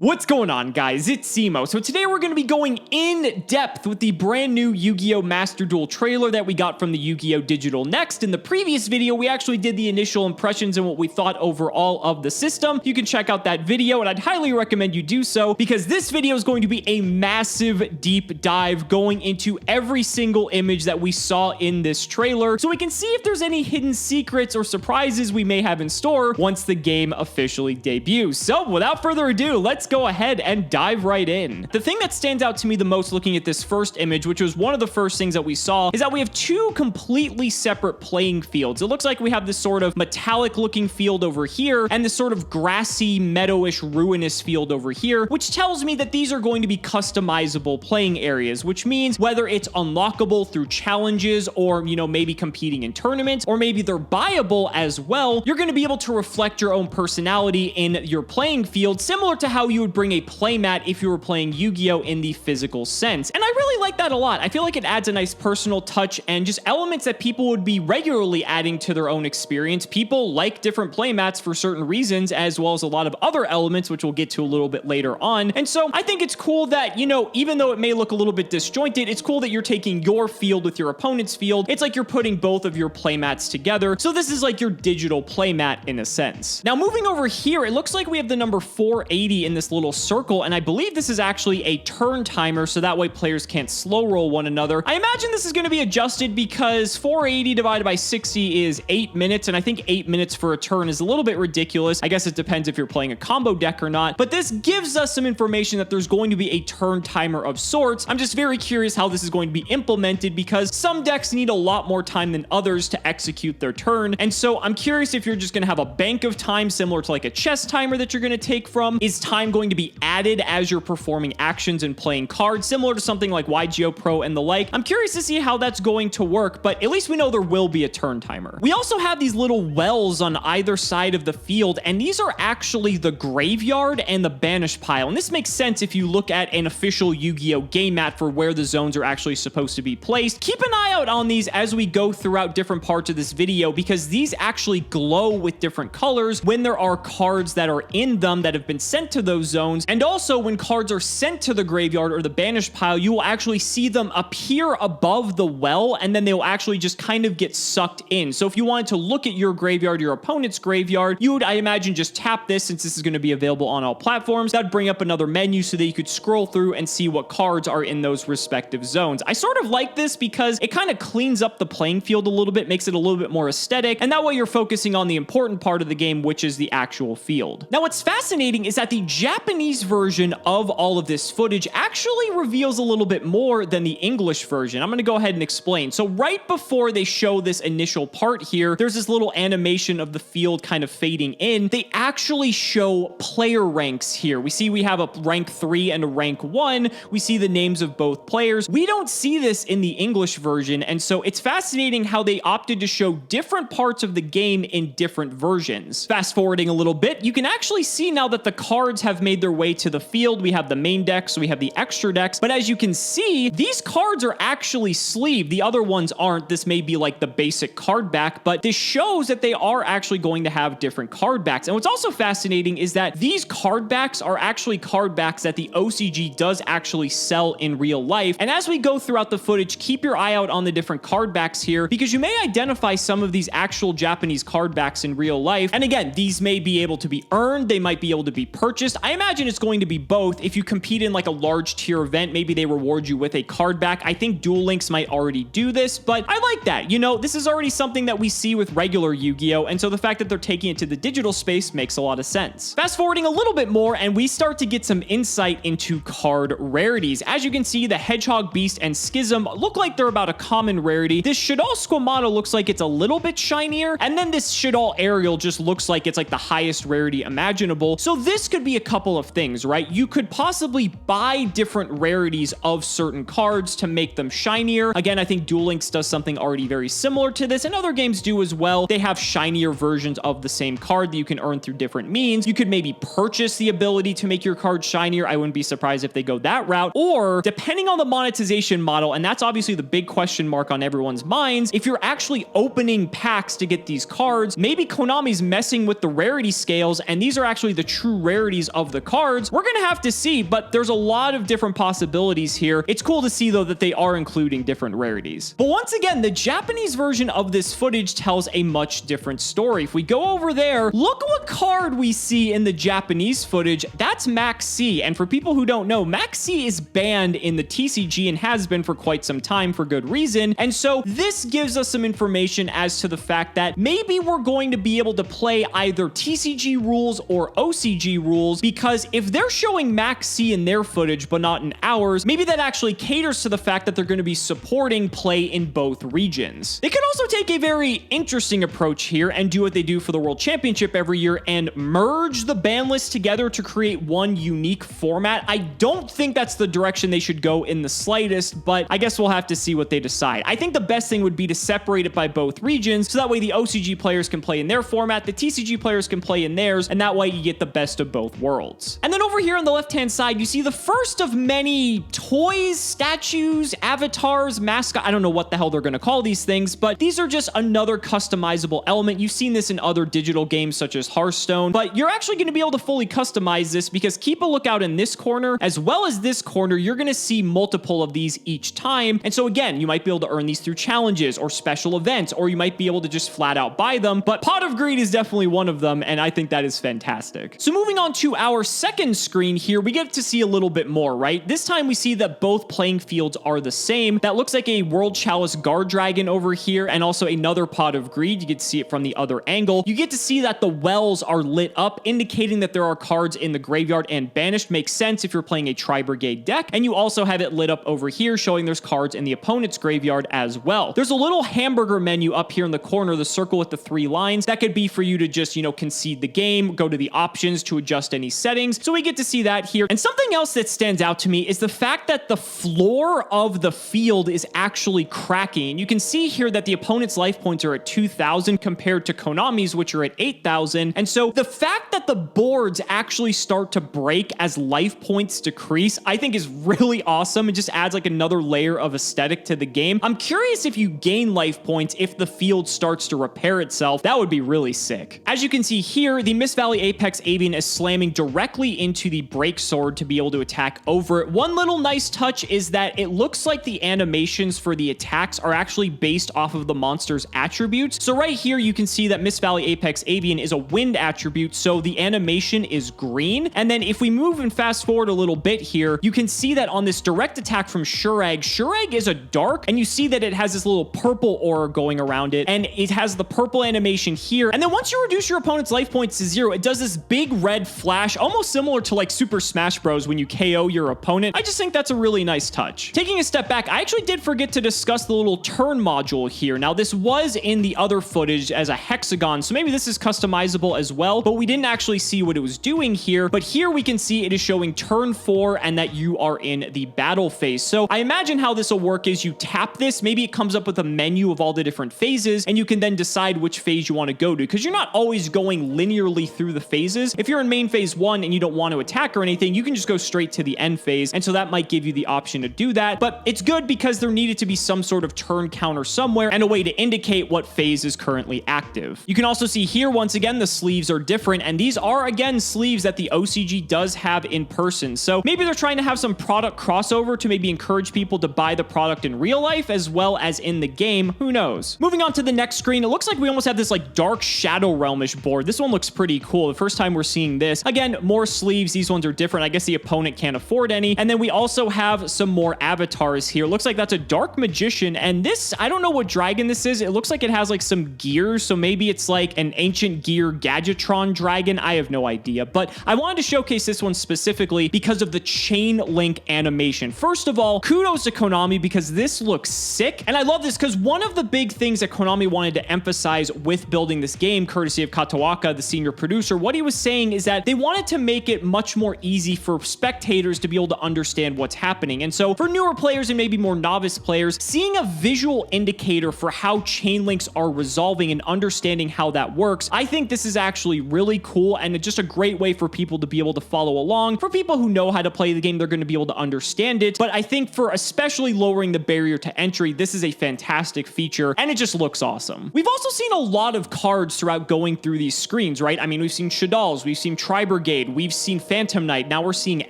What's going on, guys? It's Cimo. So today we're going to be going in depth with the brand new Yu-Gi-Oh! Master Duel trailer that we got from the Yu-Gi-Oh! Digital Next. In the previous video, we actually did the initial impressions and what we thought overall of the system. You can check out that video, and I'd highly recommend you do so because this video is going to be a massive deep dive going into every single image that we saw in this trailer so we can see if there's any hidden secrets or surprises we may have in store once the game officially debuts. So without further ado, let's go ahead and dive right in. The thing that stands out to me the most looking at this first image, which was one of the first things that we saw, is that we have two completely separate playing fields. It looks like we have this sort of metallic looking field over here and this sort of grassy, meadowish, ruinous field over here, which tells me that these are going to be customizable playing areas, which means whether it's unlockable through challenges or, maybe competing in tournaments, or maybe they're buyable as well, you're going to be able to reflect your own personality in your playing field, similar to how you would bring a playmat if you were playing Yu-Gi-Oh! In the physical sense. And I really like that a lot. I feel like it adds a nice personal touch and just elements that people would be regularly adding to their own experience. People like different playmats for certain reasons, as well as a lot of other elements, which we'll get to a little bit later on. And so I think it's cool that, even though it may look a little bit disjointed, it's cool that you're taking your field with your opponent's field. It's like you're putting both of your playmats together. So this is like your digital playmat in a sense. Now, moving over here, it looks like we have the number 480 in this little circle, and I believe this is actually a turn timer, so that way players can't slow roll one another. I imagine this is going to be adjusted because 480 divided by 60 is 8 minutes, and I think 8 minutes for a turn is a little bit ridiculous. I guess it depends if you're playing a combo deck or not, but this gives us some information that there's going to be a turn timer of sorts. I'm just very curious how this is going to be implemented because some decks need a lot more time than others to execute their turn, and so I'm curious if you're just going to have a bank of time similar to like a chess timer that you're going to take from. Is time going to be added as you're performing actions and playing cards, similar to something like YGO Pro and the like? I'm curious to see how that's going to work, but at least we know there will be a turn timer. We also have these little wells on either side of the field, and these are actually the graveyard and the banish pile, and this makes sense if you look at an official Yu-Gi-Oh! Game mat for where the zones are actually supposed to be placed. Keep an eye out on these as we go throughout different parts of this video because these actually glow with different colors when there are cards that are in them that have been sent to those zones, and also when cards are sent to the graveyard or the banish pile, you will actually see them appear above the well, and then they will actually just kind of get sucked in. So if you wanted to look at your graveyard, your opponent's graveyard, you would, I imagine, just tap this since this is going to be available on all platforms. That'd bring up another menu so that you could scroll through and see what cards are in those respective zones. I sort of like this because it kind of cleans up the playing field a little bit, makes it a little bit more aesthetic, and that way you're focusing on the important part of the game, which is the actual field. Now, what's fascinating is that the Japanese version of all of this footage actually reveals a little bit more than the English version. I'm going to go ahead and explain. So right before they show this initial part here, there's this little animation of the field kind of fading in. They actually show player ranks here. We have a rank 3 and a rank 1. We see the names of both players. We don't see this in the English version, and so it's fascinating how they opted to show different parts of the game in different versions. Fast forwarding a little bit, you can actually see now that the cards have made their way to the field. We have the main decks, we have the extra decks, but as you can see, these cards are actually sleeved. The other ones aren't. This may be like the basic card back, but this shows that they are actually going to have different card backs. And what's also fascinating is that these card backs are actually card backs that the OCG does actually sell in real life. And as we go throughout the footage, keep your eye out on the different card backs here because you may identify some of these actual Japanese card backs in real life. And again, these may be able to be earned. They might be able to be purchased. I imagine it's going to be both. If you compete in like a large tier event, maybe they reward you with a card back. I think Duel Links might already do this, but I like that. This is already something that we see with regular Yu-Gi-Oh! And so the fact that they're taking it to the digital space makes a lot of sense. Fast forwarding a little bit more, and we start to get some insight into card rarities. As you can see, the Hedgehog Beast and Schism look like they're about a common rarity. This Shaddoll Squamata looks like it's a little bit shinier, and then this Shaddoll Ariel just looks like it's like the highest rarity imaginable. So this could be a couple of things, right? You could possibly buy different rarities of certain cards to make them shinier. Again, I think Duel Links does something already very similar to this, and other games do as well. They have shinier versions of the same card that you can earn through different means. You could maybe purchase the ability to make your card shinier. I wouldn't be surprised if they go that route, or depending on the monetization model, and that's obviously the big question mark on everyone's minds, if you're actually opening packs to get these cards, maybe Konami's messing with the rarity scales, and these are actually the true rarities of of the cards. We're gonna have to see, but there's a lot of different possibilities here. It's cool to see though that they are including different rarities. But once again, the Japanese version of this footage tells a much different story. If we go over there, look what card we see in the Japanese footage. That's Max C. And for people who don't know, Max C is banned in the TCG and has been for quite some time for good reason. And so this gives us some information as to the fact that maybe we're going to be able to play either TCG rules or OCG rules, because if they're showing Max C in their footage but not in ours, maybe that actually caters to the fact that they're going to be supporting play in both regions. They could also take a very interesting approach here and do what they do for the World Championship every year and merge the ban list together to create one unique format. I don't think that's the direction they should go in the slightest, but I guess we'll have to see what they decide. I think the best thing would be to separate it by both regions, so that way the OCG players can play in their format, the TCG players can play in theirs, and that way you get the best of both worlds. And then over here on the left-hand side, you see the first of many toys, statues, avatars, mascot. I don't know what the hell they're going to call these things, but these are just another customizable element. You've seen this in other digital games such as Hearthstone, but you're actually going to be able to fully customize this, because keep a lookout in this corner as well as this corner. You're going to see multiple of these each time. And so again, you might be able to earn these through challenges or special events, or you might be able to just flat out buy them. But Pot of Greed is definitely one of them, and I think that is fantastic. So moving on to our second screen here, we get to see a little bit more, right? This time we see that both playing fields are the same. That looks like a World Chalice Guard Dragon over here, and also another Pot of Greed. You get to see it from the other angle. You get to see that the wells are lit up, indicating that there are cards in the graveyard and banished. Makes sense if you're playing a Tri-Brigade deck. And you also have it lit up over here, showing there's cards in the opponent's graveyard as well. There's a little hamburger menu up here in the corner, the circle with the 3 lines. That could be for you to just, concede the game, go to the options to adjust any settings. So we get to see that here. And something else that stands out to me is the fact that the floor of the field is actually cracking. You can see here that the opponent's life points are at 2,000 compared to Konami's, which are at 8,000. And so the fact that the boards actually start to break as life points decrease, I think is really awesome. It just adds like another layer of aesthetic to the game. I'm curious if you gain life points if the field starts to repair itself. That would be really sick. As you can see here, the Mist Valley Apex Avian is slamming directly into the break sword to be able to attack over it. One little nice touch is that it looks like the animations for the attacks are actually based off of the monster's attributes. So right here, you can see that Mist Valley Apex Avian is a wind attribute, so the animation is green. And then if we move and fast forward a little bit here, you can see that on this direct attack from Shurag is a dark, and you see that it has this little purple aura going around it, and it has the purple animation here. And then once you reduce your opponent's life points to 0, it does this big red flash, almost similar to like Super Smash Bros. When you KO your opponent. I just think that's a really nice touch. Taking a step back, I actually did forget to discuss the little turn module here. Now, this was in the other footage as a hexagon, so maybe this is customizable as well, but we didn't actually see what it was doing here. But here we can see it is showing turn 4 and that you are in the battle phase. So I imagine how this will work is you tap this, maybe it comes up with a menu of all the different phases, and you can then decide which phase you want to go to, because you're not always going linearly through the phases. If you're in main phase 1 and you don't want to attack or anything, you can just go straight to the end phase, and so that might give you the option to do that. But it's good because there needed to be some sort of turn counter somewhere and a way to indicate what phase is currently active. You can also see here, once again, the sleeves are different, and these are again sleeves that the OCG does have in person. So maybe they're trying to have some product crossover to maybe encourage people to buy the product in real life as well as in the game. Who knows? Moving on to the next screen, it looks like we almost have this like dark Shadow Realmish board. This one looks pretty cool. The first time we're seeing this. Again, more sleeves. These ones are different. I guess the opponent can't afford any. And then we also have some more avatars here. Looks like that's a Dark Magician. And this, I don't know what dragon this is. It looks like it has like some gears. So maybe it's like an ancient gear Gadgetron dragon. I have no idea. But I wanted to showcase this one specifically because of the chain link animation. First of all, kudos to Konami because this looks sick. And I love this because one of the big things that Konami wanted to emphasize with building this game, courtesy of Kataoka, the senior producer, what he was saying is that they wanted to make it much more easy for spectators to be able to understand what's happening. And so for newer players and maybe more novice players, seeing a visual indicator for how chain links are resolving and understanding how that works, I think this is actually really cool and just a great way for people to be able to follow along. For people who know how to play the game, they're going to be able to understand it. But I think for especially lowering the barrier to entry, this is a fantastic feature and it just looks awesome. We've also seen a lot of cards throughout going through these screens, right? I mean, we've seen Shadal's, we've seen Tri-Brigade, Renegade, we've seen Phantom Knight, now we're seeing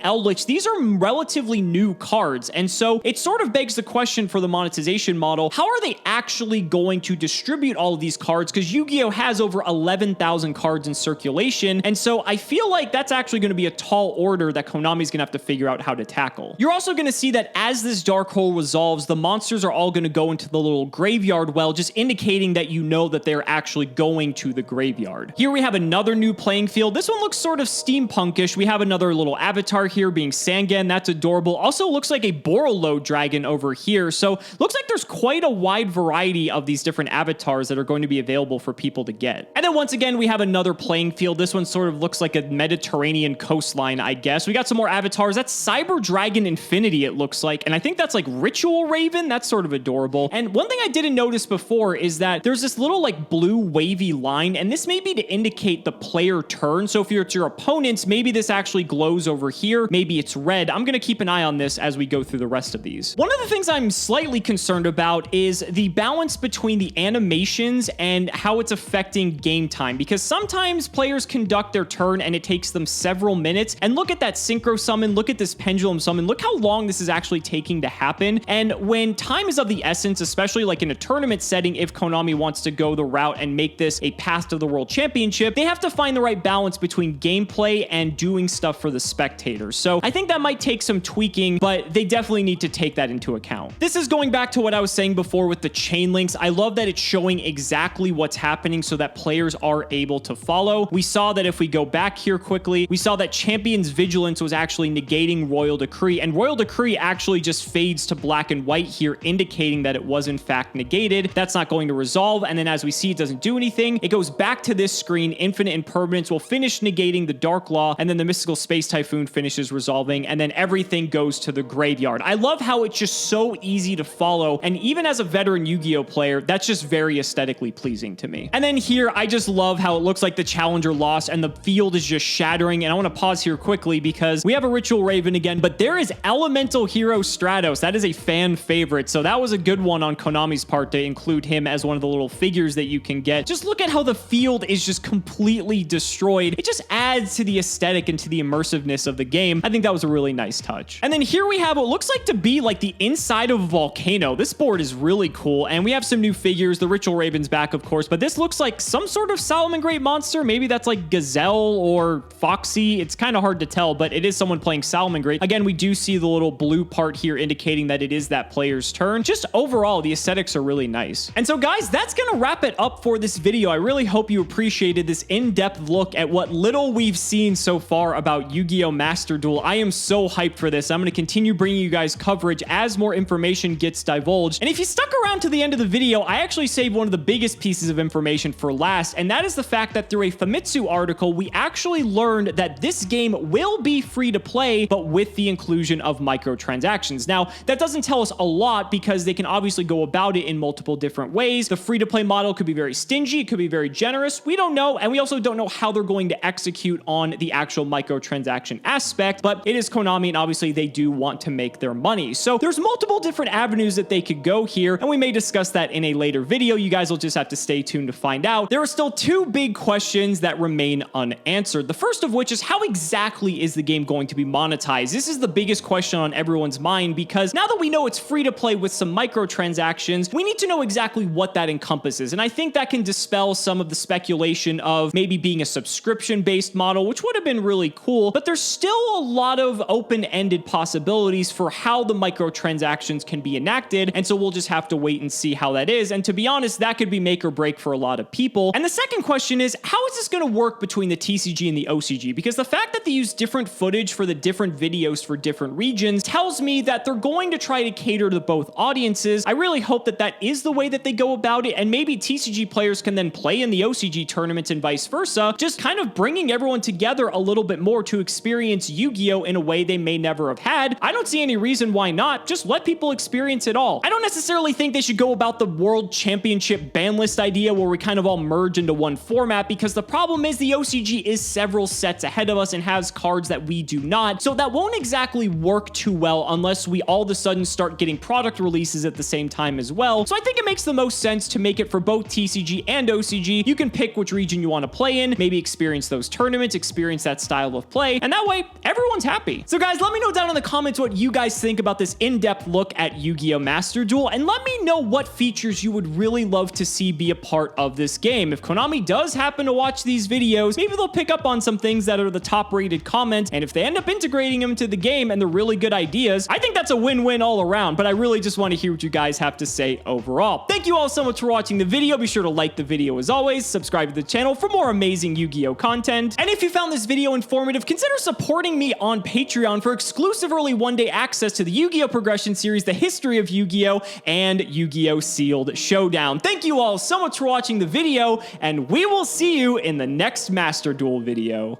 Eldritch. These are relatively new cards, and so it sort of begs the question for the monetization model, how are they actually going to distribute all of these cards? Because Yu-Gi-Oh! Has over 11,000 cards in circulation, and so I feel like that's actually going to be a tall order that Konami's going to have to figure out how to tackle. You're also going to see that as this dark hole resolves, the monsters are all going to go into the little graveyard well, just indicating that you know that they're actually going to the graveyard. Here we have another new playing field. This one looks sort of steampunkish. We have another little avatar here being Sangan. That's adorable. Also looks like a Borolo dragon over here. So looks like there's quite a wide variety of these different avatars that are going to be available for people to get. And then once again, we have another playing field. This one sort of looks like a Mediterranean coastline, I guess. We got some more avatars. That's Cyber Dragon Infinity, it looks like. And I think that's like Ritual Raven. That's sort of adorable. And one thing I didn't notice before is that there's this little like blue wavy line, and this may be to indicate the player turn. So if it's your opponents, maybe this actually glows over here. Maybe it's red. I'm going to keep an eye on this as we go through the rest of these. One of the things I'm slightly concerned about is the balance between the animations and how it's affecting game time, because sometimes players conduct their turn and it takes them several minutes. And look at that synchro summon. Look at this pendulum summon. Look how long this is actually taking to happen. And when time is of the essence, especially like in a tournament setting, if Konami wants to go the route and make this a path to the World Championship, they have to find the right balance between gameplay and doing stuff for the spectators. So I think that might take some tweaking, but they definitely need to take that into account. This is going back to what I was saying before with the chain links. I love that it's showing exactly what's happening so that players are able to follow. We saw that if we go back here quickly, we saw that Champion's Vigilance was actually negating Royal Decree, and Royal Decree actually just fades to black and white here, indicating that it was in fact negated. That's not going to resolve, and then as we see, it doesn't do anything. It goes back to this screen. Infinite Impermanence will finish negating the Dark Law, and then the Mystical Space Typhoon finishes resolving, and then everything goes to the graveyard. I love how it's just so easy to follow, and even as a veteran Yu-Gi-Oh player, that's just very aesthetically pleasing to me. And then here, I just love how it looks like the challenger lost, and the field is just shattering, and I want to pause here quickly because we have a Ritual Raven again, but there is Elemental Hero Stratos. That is a fan favorite, so that was a good one on Konami's part to include him as one of the little figures that you can get. Just look at how the field is just completely destroyed. It just adds to the aesthetic and to the immersiveness of the game. I think that was a really nice touch. And then here we have what looks like to be like the inside of a volcano. This board is really cool, and we have some new figures. The Ritual Raven's back, of course, but this looks like some sort of Salamangreat monster. Maybe that's like Gazelle or Foxy. It's kind of hard to tell, but it is someone playing Salamangreat. Again, we do see the little blue part here indicating that it is that player's turn. Just overall, the aesthetics are really nice. And so guys, that's gonna wrap it up for this video. I really hope you appreciated this in-depth look at what little we've seen so far about Yu-Gi-Oh! Master Duel. I am so hyped for this. I'm gonna continue bringing you guys coverage as more information gets divulged. And if you stuck around to the end of the video, I actually saved one of the biggest pieces of information for last, and that is the fact that through a Famitsu article, we actually learned that this game will be free to play, but with the inclusion of microtransactions. Now, that doesn't tell us a lot because they can obviously go about it in multiple different ways. The free-to-play model could be very stingy, it could be very generous. We don't know, and we also don't know how they're going to execute on the actual microtransaction aspect, but it is Konami, and obviously they do want to make their money. So there's multiple different avenues that they could go here, and we may discuss that in a later video. You guys will just have to stay tuned to find out. There are still two big questions that remain unanswered. The first of which is, how exactly is the game going to be monetized? This is the biggest question on everyone's mind, because now that we know it's free to play with some microtransactions, we need to know exactly what that encompasses. And I think that can dispel some of the speculation of maybe being a subscription-based model, which would have been really cool, but there's still a lot of open-ended possibilities for how the microtransactions can be enacted, and so we'll just have to wait and see how that is. And to be honest, that could be make or break for a lot of people. And the second question is, how is this going to work between the TCG and the OCG? Because the fact that they use different footage for the different videos for different regions tells me that they're going to try to cater to both audiences. I really hope that that is the way that they go about it, and maybe TCG players can then play in the OCG tournaments and vice versa, just kind of bringing everyone together a little bit more to experience Yu-Gi-Oh! In a way they may never have had. I don't see any reason why not. Just let people experience it all. I don't necessarily think they should go about the World Championship ban list idea where we kind of all merge into one format, because the problem is the OCG is several sets ahead of us and has cards that we do not, so that won't exactly work too well unless we all of a sudden start getting product releases at the same time as well. So I think it makes the most sense to make it for both TCG and OCG. You can pick which region you want to play in, maybe experience those tournaments, experience experience that style of play, and that way everyone's happy. So guys, let me know down in the comments what you guys think about this in-depth look at Yu-Gi-Oh! Master Duel, and let me know what features you would really love to see be a part of this game. If Konami does happen to watch these videos, maybe they'll pick up on some things that are the top rated comments, and if they end up integrating them to the game and they're really good ideas, I think that's a win-win all around. But I really just want to hear what you guys have to say overall. Thank you all so much for watching the video. Be sure to like the video as always, subscribe to the channel for more amazing Yu-Gi-Oh! Content, and if you found this video informative, consider supporting me on Patreon for exclusive early one-day access to the Yu-Gi-Oh! Progression Series, The History of Yu-Gi-Oh! And Yu-Gi-Oh! Sealed Showdown. Thank you all so much for watching the video, and we will see you in the next Master Duel video.